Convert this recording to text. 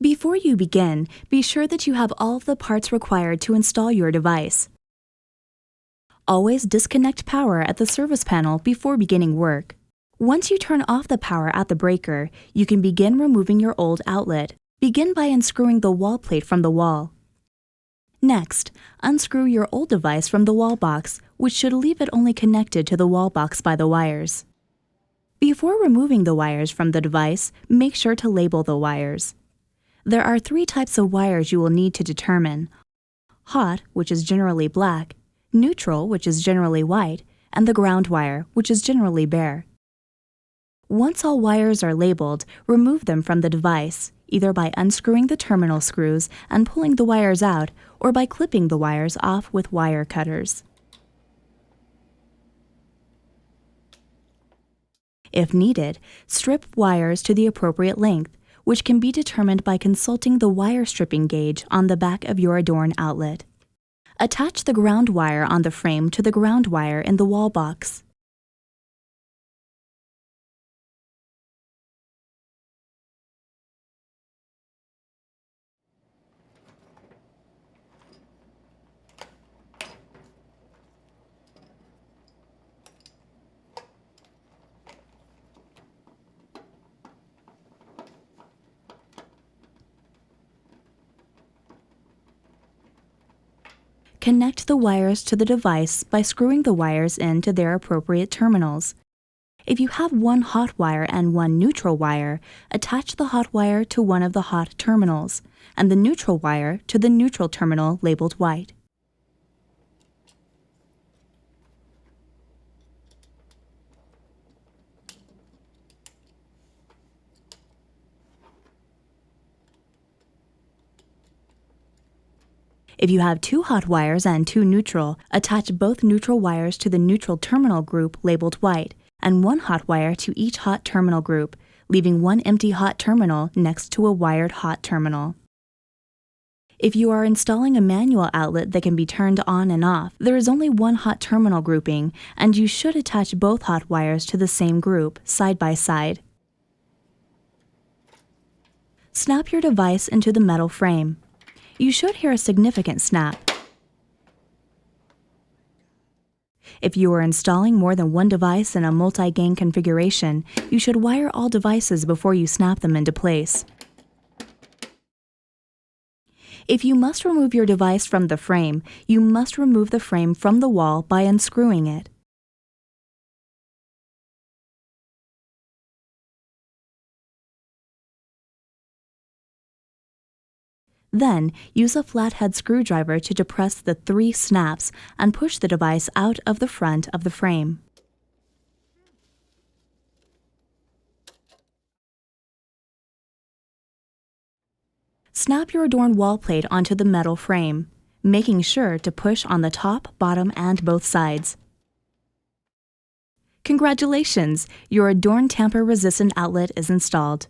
Before you begin, be sure that you have all of the parts required to install your device. Always disconnect power at the service panel before beginning work. Once you turn off the power at the breaker, you can begin removing your old outlet. Begin by unscrewing the wall plate from the wall. Next, unscrew your old device from the wall box, which should leave it only connected to the wall box by the wires. Before removing the wires from the device, make sure to label the wires. There are 3 types of wires you will need to determine: hot, which is generally black, neutral, which is generally white, and the ground wire, which is generally bare. Once all wires are labeled, remove them from the device, either by unscrewing the terminal screws and pulling the wires out, or by clipping the wires off with wire cutters. If needed, strip wires to the appropriate length, which can be determined by consulting the wire stripping gauge on the back of your adorne outlet. Attach the ground wire on the frame to the ground wire in the wall box. Connect the wires to the device by screwing the wires into their appropriate terminals. If you have one hot wire and one neutral wire, attach the hot wire to one of the hot terminals, and the neutral wire to the neutral terminal labeled white. If you have 2 hot wires and 2 neutral, attach both neutral wires to the neutral terminal group labeled white, and 1 hot wire to each hot terminal group, leaving 1 empty hot terminal next to a wired hot terminal. If you are installing a manual outlet that can be turned on and off, there is only 1 hot terminal grouping, and you should attach both hot wires to the same group, side by side. Snap your device into the metal frame. You should hear a significant snap. If you are installing more than one device in a multi-gang configuration, you should wire all devices before you snap them into place. If you must remove your device from the frame, you must remove the frame from the wall by unscrewing it. Then, use a flathead screwdriver to depress the 3 snaps and push the device out of the front of the frame. Snap your adorne wall plate onto the metal frame, making sure to push on the top, bottom, and both sides. Congratulations! Your adorne tamper-resistant outlet is installed.